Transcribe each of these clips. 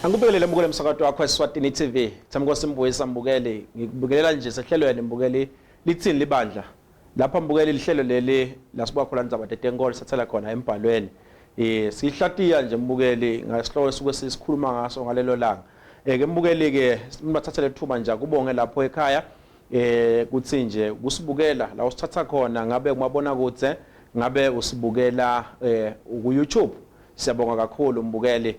Angikubekelele mbukele umsakazo wakho Eswatini TV. Thembinkhosi Mbuyisa mbukeli. Ngikubekelela nje sehlelweni mbukeli Litsini Libandla. Lapha mbukeli lihlelo leli lasibuka khona indzaba tetenkolo sathela khona embhalweni. Sihlatiya nje mbukeli ngasihloko esuke sisikhuluma ngaso ngalelo langa. Ke mbukeli ke sibathathele ithuba nje kubonge lapho ekhaya kuthi nje kusibukela la usithatha khona ngabe kumabona kudze ngabe usibukela ku YouTube. Siyabonga kakhulu mbukeli.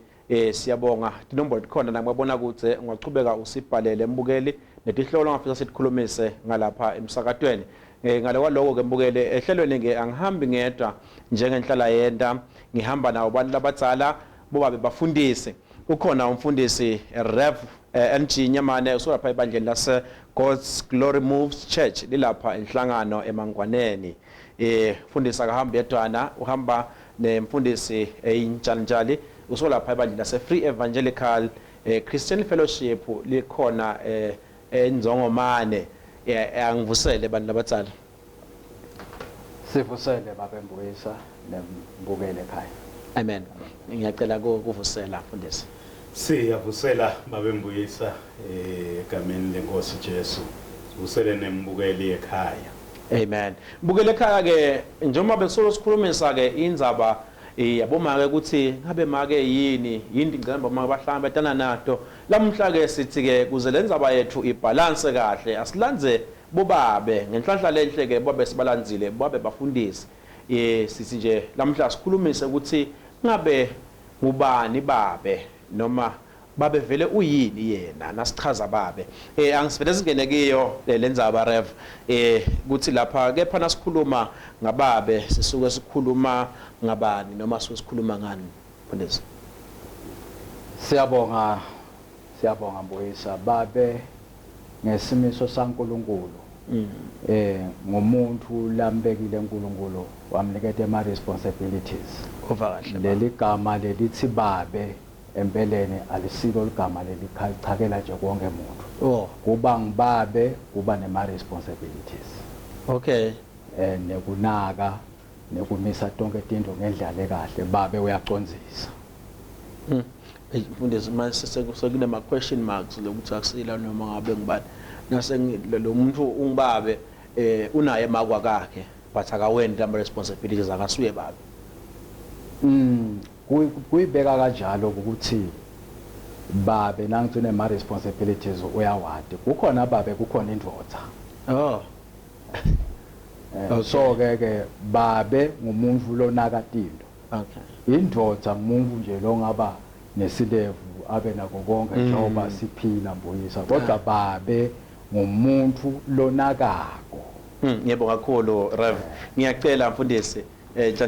Siyabonga inombolo khona namabona kudze ungachubeka usibhalele mbukeli netihlolo ngafisa sitkhulumise ngalapha emsakatweni ngalowa lokho ke mbukele ehlelweni ke angihambi ngedwa njengenhlala yenda ngihamba nawo abantu labadzala bobabe bafundise ukhona umfundisi Rev NYAMANE usolapha ebandleni lase God's Glory Moves Church lilapha enhlangano eMangwaneni fundisa kahamba yedwana uhamba nemfundisi A.NTSHALI usolapha ebandleni lase Free Evangelical Christian Fellowship likhona eNzongomane angivusele abantu labadzala sivusele baba Mbuyisa nembukele ekhaya. Amen. Ngiyacela ukuvusela mfundisi. Siyavusela baba Mbuyisa egameni lenkosi Jesu. Sivusele nembukeli ekhaya. Amen. Mbukele ekhaya ke njengoba besolo sikhulumisa ke indzaba yaboma ke ukuthi ngabe make yini ngicamba uma bahlamba betana nato lamhla ke sithi ke kuze lenzaba yethu ibalance kahle asilanze bobabe ngenhlanhla lenhle ke babe sibalanzile babe bafundisi sithi nje lamhla sikhulumise ukuthi ngabe ngubani babe noma babe vele uyini yena nasichaza babe angisivele singene kiyo lenzaba Rev ukuthi lapha kepha nasikhuluma ngababe sisuke sikhuluma ngabani noma sisuke sikhuluma ngani mfundisi. Siyabonga Mbuyisa babe ngesimiso saNkulunkulu ngomuntu lambekile uNkulunkulu wamnikeza ama responsibilities ovakahle leli gama lelithi babe empeleni alisilo ligama lelichakela nje konke umuntu kuba ngibabe kuba nema responsibilities okay nekunaka nekumisa tonke izinto ngendlela kahle babe uyacondzisa mfundisi mase sekune ma question marks lokuthi akusila noma ngabe ngibani nase lo muntu ungibabe unaye emakwa kakhe but akaweni ama responsibilities akasuye babe kuyibeka kanjalo ukuthi babe nangitsune ama responsibilities uyawadi kukhona babe kukhona indvodza so ke babe ngumuntu lonaka tinto indvodza umuntu nje longaba nesilevu abe nako konke njengoba siphila Mbuyisa kodwa babe ngumuntu lonakako. Ngiyabonga kakhulu Rev. Ngiyacela mfundisi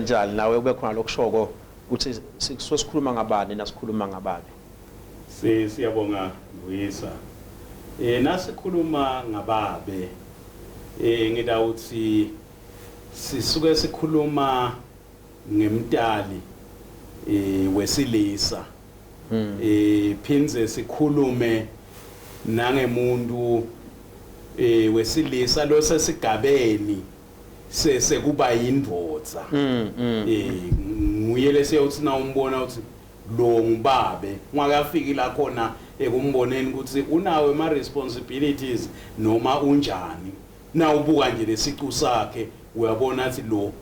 njalo nawe kube khona lokushoko ukuthi sikhuluma ngabani nasikhuluma ngababe. Siyabonga Mbuyisa. Nasikhuluma ngababe ngida uthi sisuke sikhuluma ngemtali wesilisa phinze sikhulume nangemuntu wesilisa lo sesigabeni sekuba yindvodza nguye lesiyawuthi na umbona uthi lo ngubabe ungakafiki la khona ekumboneni ukuthi unawe ama responsibilities noma unjani na ubuka nje lesicu sakhe uyabona ukuthi lo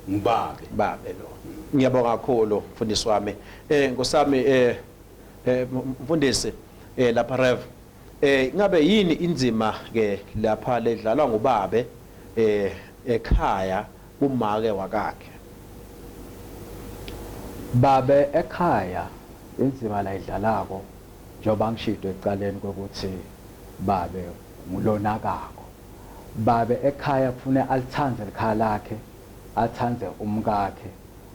ngubabe babe lo. Ngiyabonga kakhulu mfundisi wami ngosami mfundisi lapha Rev ngabe yini inzima ke lapha ledlalwa ngubabe ekhaya kumake wakakhe babe ekhaya inzima la idlalako njoba ngishidwe ecaleni kokuthi babe ngulonakako babe ekhaya kufuna alithande ikhaya lakhe athande umkakhe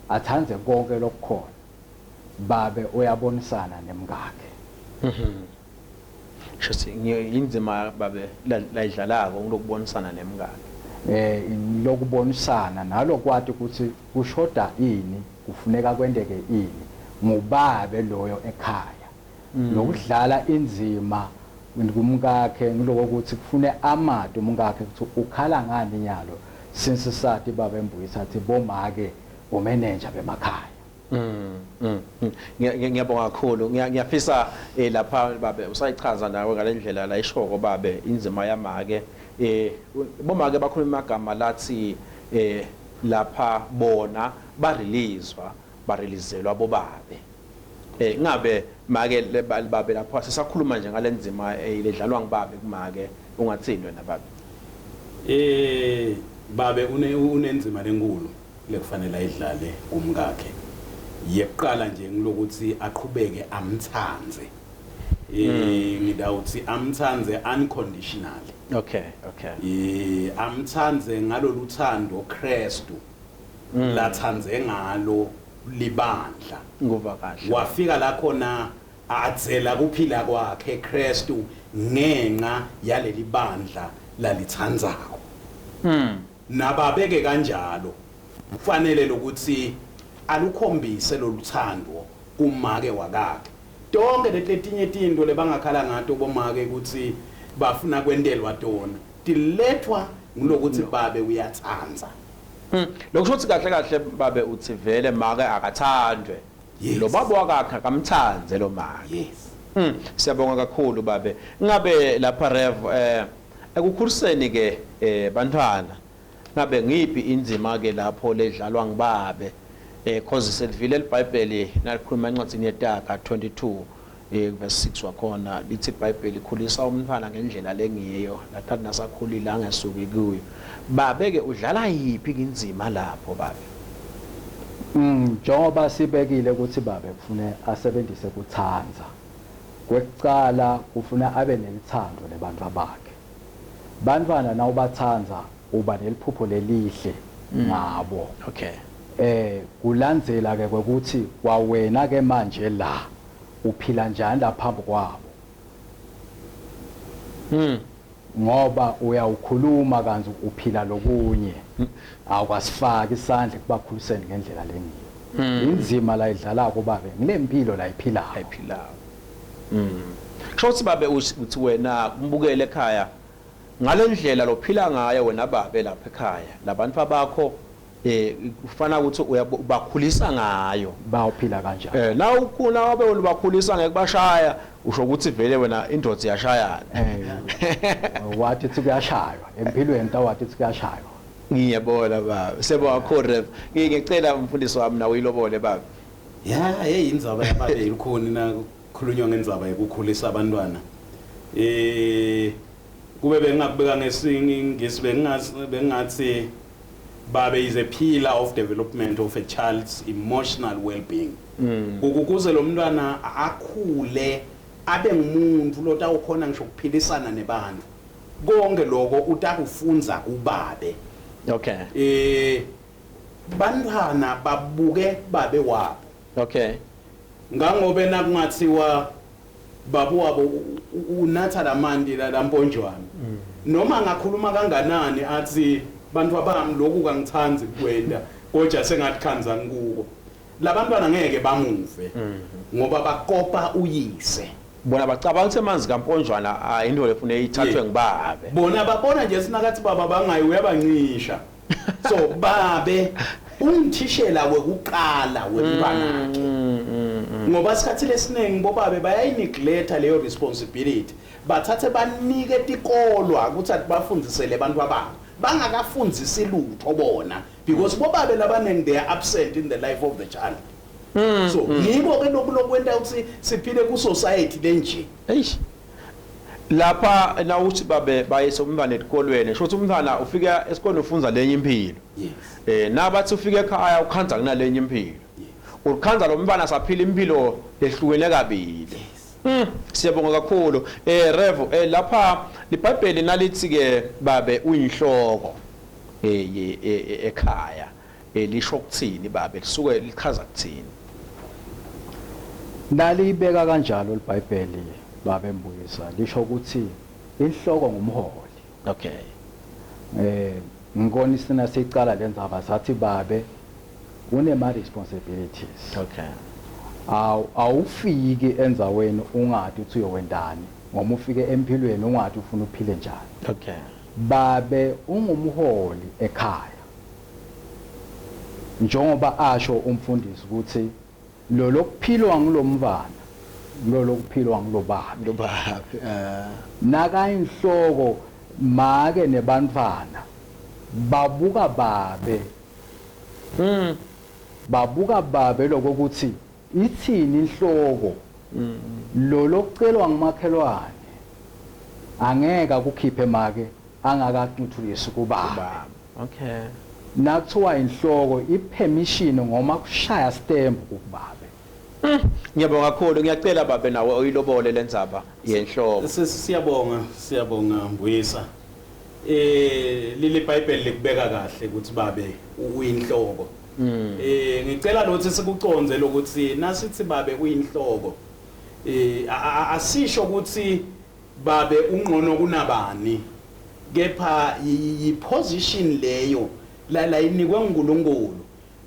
athanze konke lokukhona babe uyabonisana nemkakhe shothi inzima babe la idlalako ngokubonisana nemkakhe lokubonisana nalokwati ukuthi kushoda ini kufuneka kwendeke ini ngubabe loyo ekhaya lokudlala inzima kumkakhe ngilokuthi kufune amade umkakhe ukuthi ukhala ngani nyalo since sathi baba Mbuyisa athi bomake umanager bemakhaya ngiyabonga kakhulu ngiyafisa lapha babe usayichaza nawe ngalendlela la ishoko babe inzima yamake bomake bakhuluma amagama lathi lapha bona bareleaselwa bobabe ngabe make babe lapha sisakhuluma nje ngalenzima ledlalwa ngibabe kumake ungathini wena babe babe unenzima lenkulu lekufanele ayidlale kumkakhe yeqala nje ngilokuthi aqhubeke amthanze ngidawuthi amthanze unconditionally okay amthanze ngaloluthando Kristu lathanze ngalo Libandla nguva kahle wafika la khona athela kuphila kwakhe Kristu ngenxa yaleli bandla lalithandzako nababeke kanjalo kufanele lokuthi alukhombise loluthando kumake wakakhe tonke letinye izinto lebangakhala ngato bomake ukuthi bafuna kwentelwa tona tilethwa ngulokuthi babe uyathanza lokusho kahle babe uthi vele make akathandwe lo baba wakakhe akamthanze lo make yes siyabonga kakhulu babe ngabe lapha rev ekukhuliseni ke bantwana ngabe ngiphi inzima ke lapho ledlalwa ngibabe cause selivile iBhayibheli nalikhuluma encwadini yetaka 22 verse 6 wakhona lithi iBhayibheli ikhulisa umntwana ngendlela lengiyo lathathi nasakhulile angesuki kuyo babe ke udlala yipi inzima lapho babe njengoba sibekile ukuthi babe kufune asebenzise kuthanza kwekucala kufuna abe nelithando lebantu bakhe bantwana nawubathanza uba neliphupho lelihle ngabo okay kulandzela ke ukuthi kwawena ke manje la uphila njani laphambi kwabo ngoba uyawukhuluma kanzi uphila lokunye awukwasifaka isandla kubakhuliseni ngendlela lengiyo inzima la idlalako babe ngilempilo la iphilayo shothi babe uthi wena umbukele ekhaya ngalendlela lophila ngayo wena babe lapha ekhaya labantu abakho ufana ukuthi uyabakhulisa ngayo bawuphila kanjani na ukuna wabe ubakhulisa ngekubashaya usho ukuthi vele wena indodza iyashayana wathi kuyashaywa empilweni tawathi kuyashaywa ngiyabona baba sebo akho ngicela umfundisi wami nawe uyilobole baba hey indzaba yababe ikhona na khulunywa ngendzaba yokukhulisa abantwana kube bengakubeka bengathi babe is a pillar of development of a child's emotional well-being ukuze lo mntwana akhule abe ngumuntu lotawukhona ngisho ukuphilisana nebantu konke lokho utakufunza kubabe okay bantwana babuke babe wabo okay ngangobe nakungathiwa babu wabo unatha lamandi lamponjwana noma ngakhuluma kanganani athi bantu abami lokhu kangithanzi kwenda kodwa sengathi khanza ngikuko labantwana ngeke bamuve ngoba bakopa uyise bona bacabanga ukuthi amanzi kamponjwana into lefune ithathwe ngibabe bona babona nje sinakathi baba bangayi uyabancisha so babe umthishela wekuqala wemntwanakhe ngoba sikhathi lesiningi bobabe bayayineglect leyo responsibility bathathe banike tikolwa ukuthi athi bafundisele abantu ababo bangakafundzisi lutho bona because bobabe labanengi they are absent in the life of the child so yibo ke lokwenta ukuthi siphile ku society lenje eish lapha na uthi babe bayise umntwana esikolweni shothi umntwana ufika esikolweni ufunza lenye impilo nabathi ufika ekhaya ukhanza kunalenye impilo ukhanza lo mntwana saphila impilo lehlukene kabili siyabonga kakhulu revo lapha iBhayibheli nalithi ke babe uyinhloko ekhaya lisho ukuthini babe lisuke lichaza ukuthini nalibeka kanjalo iBhayibheli babe Mbuyisa lisho ukuthi inhloko ngumholi okay ngikona isina sicala lenzaba sathi babe unema responsibilities okay awufiki enzaweni ungathi uthi uyowendani ngoma ufike empilweni ungathi ufuna uphile njani okay babe ungumholi ekhaya njengoba asho umfundisi ukuthi lo lokuphilwa ngilomvana lo lokuphilwa ngilobaba Ngoba naka inhloko make nebantwana babuka babe lokuthi ithini inhloko lo lokucelwa ngumakhelwane angeka kukhiphe make angakaqinthulisi kubaba. Okay. Nakuthiwa inhloko ipermission ngoma kushaya stamp kubabe. Ngiyabonga kakhulu ngiyacela babe nawe oyilobole lendzaba yenhloko. Siyabonga Mbuyisa. Leli Bible likubeka kahle ukuthi babe uyinhloko. Ngicela lokuthi sikuconze lokuthi nasithi babe uyinhloko. Asisho ukuthi babe ungqono kunabani. Kepha position leyo la inikwe uNkulunkulu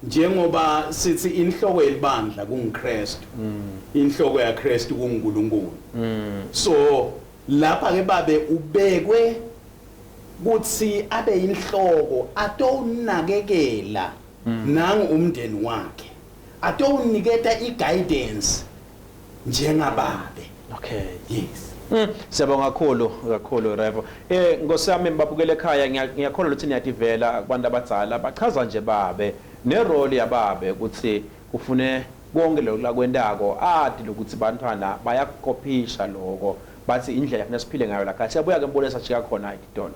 njengoba sithi inhloko yelibandla kunguKristu inhloko yaKristu kunguNkulunkulu so lapha ke babe ubekwe kuthi abe inhloko atonakekela nangu umndeni wakhe atoniketa iguidance njengababe. Okay. Yes. Siyabonga kakhulu Revo. Ngosami mbabukele ekhaya ngiyakholwa ukuthi niyativela kubantu abadala bachaza nje babe nerole yababe ukuthi kufune konke lokho la kwendako adi lokuthi bantwana bayakopisha lokho bathi indlela yafuna siphile ngayo la khaya. Siyabuya ke mbone sachika khona idolo.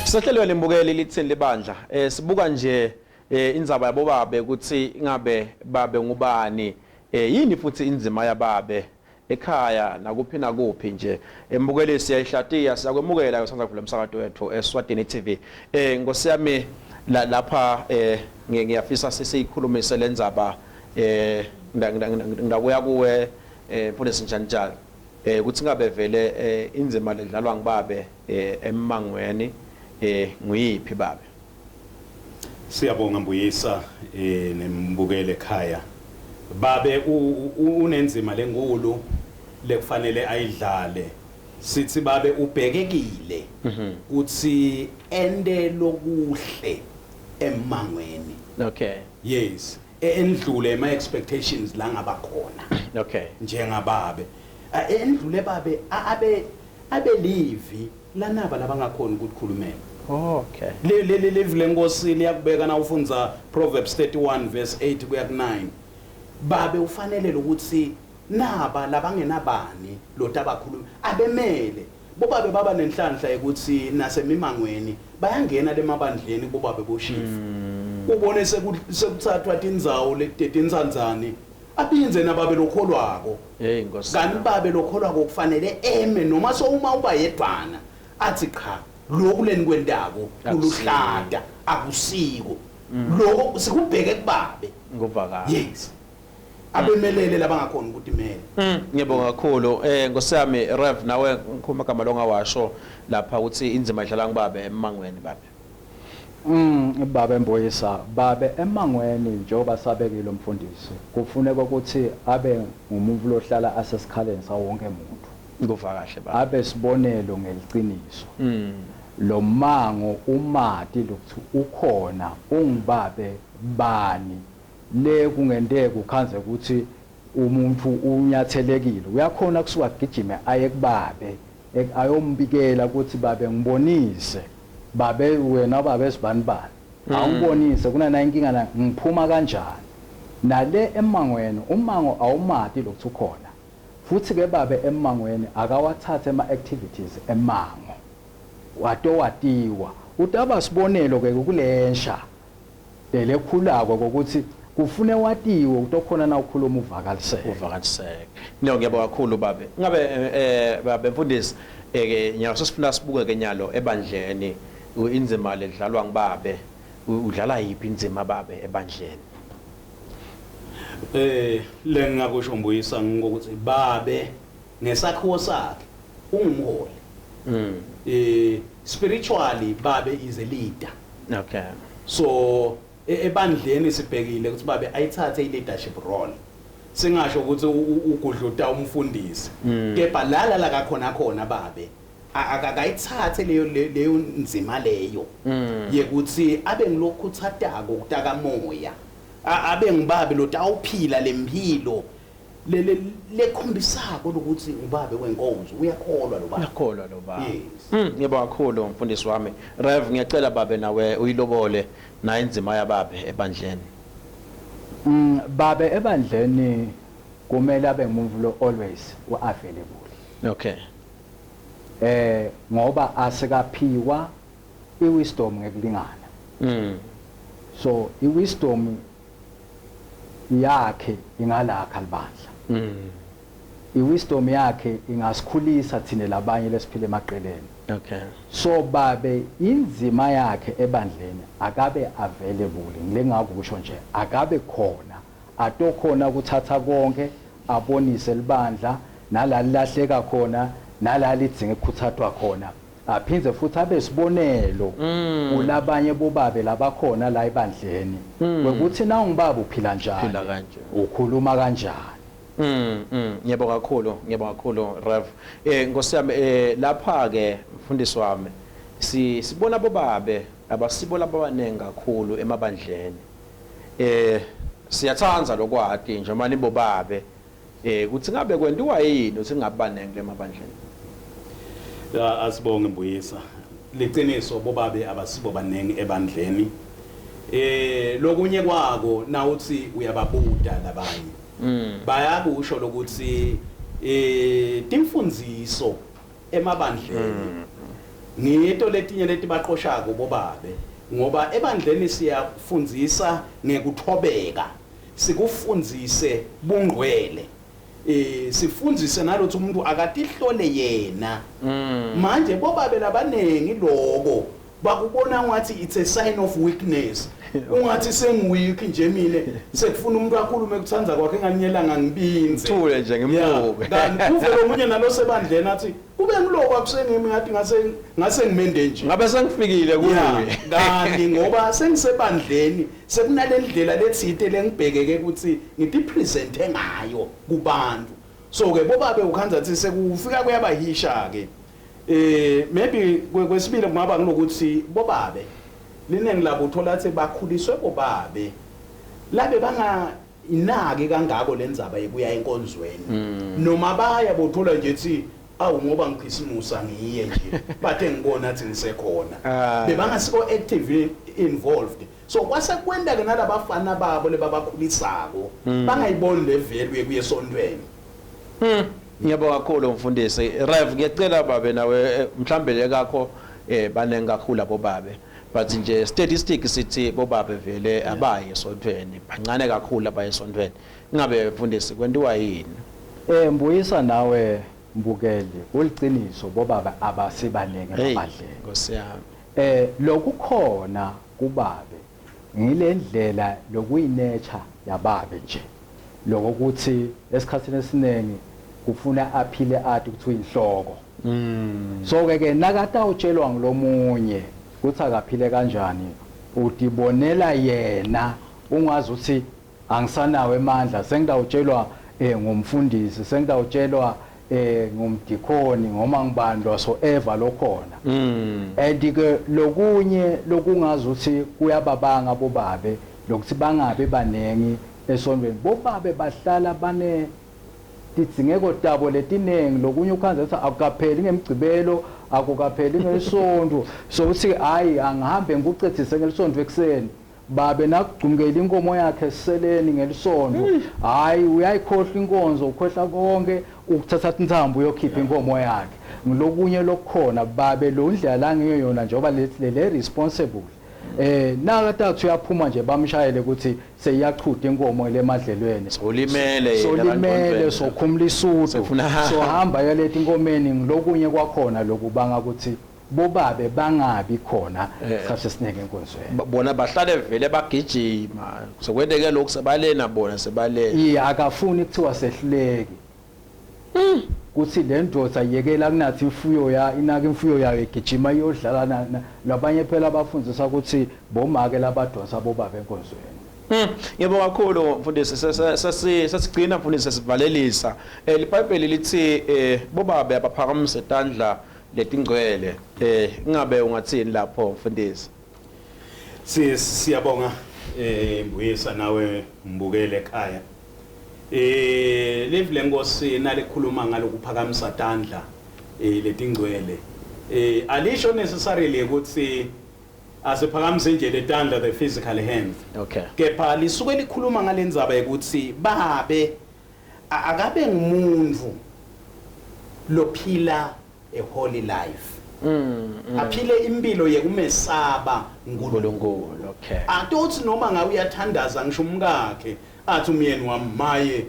Sihlelweni imbukeli Litsini Libandla sibuka nje indzaba yabo babe ukuthi ngabe babe ngubani yini futhi inzima yababe ekhaya nakuphi nakuphi nje embukeli siyayihlatiya siyakwemukela kusanza kuvula umsakazo wethu Eswatini TV. Nkosi yami lapha ngiyafisa sesiyikhulumise lendzaba ndakuya kuwe mfundisi njani ukuthi ngabe vele inzima ledlalwa ngibabe emmangweni nguyiphi babe. Siyabonga Mbuyisa nembukele ekhaya babe unenzima lenkulu lekufanele ayidlale sithi babe ubhekekile uthi ende lokuhle emmangweni. Okay. Yes endlule my expectations la ngabakhona. Okay. Njengababe endlule babe abe livi lanaba labangakhona ukukhulumela. Okay. Livule Nkosi liyakubeka na ufunza Proverbs 31 verse 8 kuya ku9 babe ufanele ukuthi naba labangenabani lotabakhuluma abemele bobabe baba nenhlanhla ukuthi nasemimangweni bayangena lemabandleni bobabe boshifu ubone sekuthathwa indzawo letetinzanzani aphinze nababe lokholwako Nkosi kanti babe lokholwako kufanele eme noma so uma uba yedwana athi cha lokuleni kwendako kuluhlada akusiko lokho sikubheke kubabe nguvakala. yes abemelele labangakhona ukuthi imele. Ngiyabonga kakhulu Nkosi yami Rev nawe ngikhuluma igama longawasho lapha ukuthi inzima idlala ngibabe emmangweni babe. Babe Mbuyisa babe emangweni njengoba sabekile umfundisi kufuneka ukuthi abe ngumuntu lohlala asesikhaleni sawonke umuntu Kuva kahle babe. abe sibonelo ngeliqiniso lo mango umati lokuthi ukhona ungibabe bani le kungendeke ukhanze ukuthi umuntu unyathelekile uyakhona kusuka gijime aye kubabe ayombikela ukuthi babe ngibonise babe wena babe sibani awubonise kunana inkinga na ngiphuma kanjani nale emangweni umango awumati lokuthi ukhona futhi ke babe emangweni akawathathe ama activities emango watiwa utaba sibonelo ke kulensha lekhulako ukuthi kufune watiwe utokhona na ukhuluma uvakaliseke. Ngiyabonga kakhulu babe. Ngabe babe mfundisi nyalo sesifuna sibuke ke nyalo ebandleni inzima ledlalwa ngibabe udlala yipi inzima babe ebandleni. Lengakusho Mbuyisa ngokuthi babe ngesakhiwo sakhe ungumholi. Spiritually babe is a leader. Okay. So ebandleni sibhekile ukuthi babe ayithathe i leadership role singasho ukuthi ugudluta umfundisi kepha la khona babe akayithathe leyo nzima leyo yekuthi abe ngilokhu thathako ukutaka moya abe ngibabe lo tawuphila lempilo lekhombisako ukuthi ubabe wenkonzo uyakholwa lo baba ngiyabonga kakhulu mfundisi wami Rev ngiyacela babe nawe uyilobole na inzima yababe ebandleni babe ebandleni kumele abe ngumuntu lo always available okay ngoba asikaphiwa iwisdom ngekulingana so iwisdom yakhe ingalakha libandla iwisdom yakhe ingasikhulisa thina labanye lesiphile emaqeleni okay so babe inzima yakhe ebandleni akabe available ngilengakusho nje akabe khona atokhona ukuthatha konke abonise libandla nalalahleka khona nalalitsinga ukuthathwa khona aphindze futhi abe sibonelo kulabanye bobabe labakhona la ebandleni ukuthi na ungibaba uphila njani ukhuluma kanjani ngiyabonga kakhulu Rev ngosiyami lapha ke mfundisi wami sibona bobabe abasibola abanengi kakhulu emabandleni siyathanza lokwati nje manje bobabe ukuthi ngabe kwentiwa yini ukuthi ngabanengi emabandleni asibonge Mbuyisa liqiniso bobabe abasibo banengi ebandleni lokunye kwako na uthi uyababuda labanye bayakusho lokuthi timfundiso emabandleni ngito letinye leti baqoshako bobabe ngoba ebandleni siyafundzisa ngekuthobeka sikufundise bungqwele sifundzise nalothi umuntu akatihlole yena manje bobabe labanengi lokho bakubona ngathi it's a sign of weakness ungathi sengiweak nje mina sekufuna umuntu akhulume kuthanza kwakhe enganyelanga ngibinze thule nje ngimbuke kanti uvela omunye nalosebandleni athi kube ngiloko akusengimi ngathi ngase ngimende nje ngabe sengifikile kuye kanti ngoba sengisebandleni sekunalendlela lethite lengibhekeke ukuthi ngithi presente ngayo kubantu so ke bobabe ukhanza athi sekufika kuyabahisha ke maybe kwesibili kungaba ngilokuthi bobabe linengi labo uthola ukuthi bakhuliswe bobabe labe banga inake kangako lendzaba yebuya enkonzweni noma baya bothola nje ethi awu ngoba ngikhisimusa ngiye nje bathe ngibona athi ngisekhona bebangasiko actively involved so kwase kwenda ke nalabafana babo lebabakhulisako bangayiboni le value kuye esontweni ngiyabonga kakhulu mfundisi Rev ngiyacela babe nawe mhlawumbe kakho banengi kakhulu abobabe but nje statistic sithi bobabe vele abaye esontweni bancane kakhulu abaye esontweni ingabe mfundisi kwentiwa yini Mbuyisa nawe mbukeli uliqiniso bobabe abasibanenge abadleni ngosiyami lokukhona kubabe ngilendlela lokuyinature yababe nje lokuthi esikhathini esinengi kufuna aphile athi kuthiwa inhloko so ke nakata utshelwa ngilomunye kuthi akaphile kanjani udibonela yena ungazi uthi angisanawe emandla sengidawutshelwa ngumfundisi sengidawutshelwa ngumdikoni ngoma ngibandwa so ever lokhona andike lokunye lokungazi uthi kuyababanga bobabe lokuthi bangabe banengi esontweni bobabe bahlala bane titsingeko tabo letinengi lokunye ukhanza ukuthi akukapheli ngemgcibelo akukapheli ngesonto so uthi hayi angihambe ngikucethise ngelisonto ekseni babe nakugcumkela inkomo yakhe seleni ngelisonto hayi uyayikhohla inkonzo ukhohla konke ukuthatha intsambo uyokhipha inkomo yakhe ngilokunye lokukhona babe lo ndlela la ngiyona njengoba le responsible nakatathu uyaphuma nje bamshayele ukuthi seyiyachutha inkomo lemadlelweni solimele sokhumula isuthu so hamba yaletha inkomeni ngilokunye kwakhona lokubanga ukuthi bobabe bangabi khona sikhathi sineke enkonzweni bona bahlale vele bagijima sokwendeke lokho sebalena bona sebalena akafuni kuthiwa sehluleki kuthi le ndoda yekela kunathi imfuyo inaka imfuyo yayo igijima iyodlala labanye phela abafundisa ukuthi bomake labadonsa bobabe enkonzweni Ngiyabonga kakhulu mfundisi sesigcina mfundisi sivalelisa iBhayibheli lithi bobabe abaphakamise tandla letingcwele ingabe ungathini lapho mfundisi siyabonga Mbuyisa nawe mbukele ekhaya live lenkosi nalikhuluma ngalokuphakamisa tandla letingcwele alisho necessarily ukuthi asiphakamise nje letandla the physical hand okay kepha lisuke likhuluma ngalendzaba ukuthi babe akabe ngumuntu lophila a holy life aphile impilo yekumesaba uNkulunkulu okay atothi noma ngabe uyathandaza ngisho umkakhe athi umyeni wami maye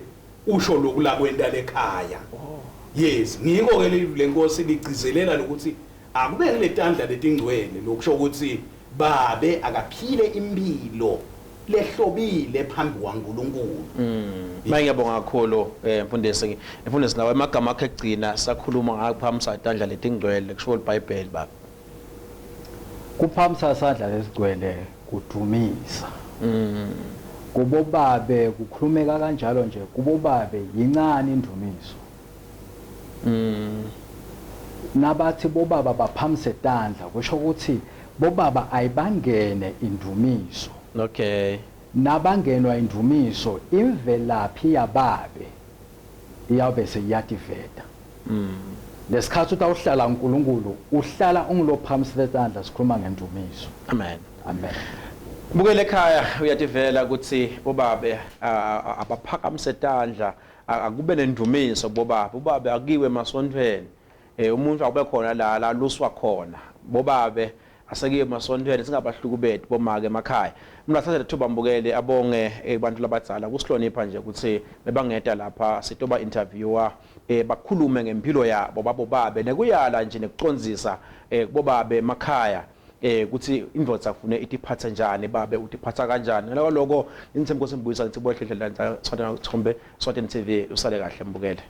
usho lokula kwenta lekhaya yes ngiko ke lenkosi ligcizelela lokuthi akube ngiletandla letingcwele lokusho ukuthi babe akaphile impilo lehlobile phambi kwaNkulunkulu ngiyabonga kakhulu mfundisi nawe amagama akhe egcina sakhuluma ngakuphamisa itandla letingcwele kusho iBhayibheli baba kuphamisa isandla lesigcwele kudumisa kubobabe kukhulumeka kanjalo nje kubobabe yincane indumiso nabathi bobaba baphamisa itandla kusho ukuthi bobaba ayibangene indumiso okay nabangenwa indumiso imvelaphi yababe iyabe seyativeta lesikhathi utawuhlala uNkulunkulu uhlala ungilophamisa itandla sikhuluma ngendumiso amen amen bukele ekhaya uyativela ukuthi bobabe abaphakamise itandla akube nendumiso bobabe akiwe emasontweni umuntu akube khona la luswa khona bobabe asekiwe emasontweni singabahlukubeti bomake emakhaya mina thatha lethuba mbukele abonge abantu labadzala kusihlonipha nje ukuthi bebangeda lapha sitoba interviewer bakhulume ngempilo yabo babobabe nekuyala nje nekucondzisa kubobabe emakhaya ukuthi indvodza kufune itiphatha njani babe utiphatha kanjani ngaloko Thembinkhosi Mbuyisa ngithi bohle la Eswatini TV usale kahle mbukele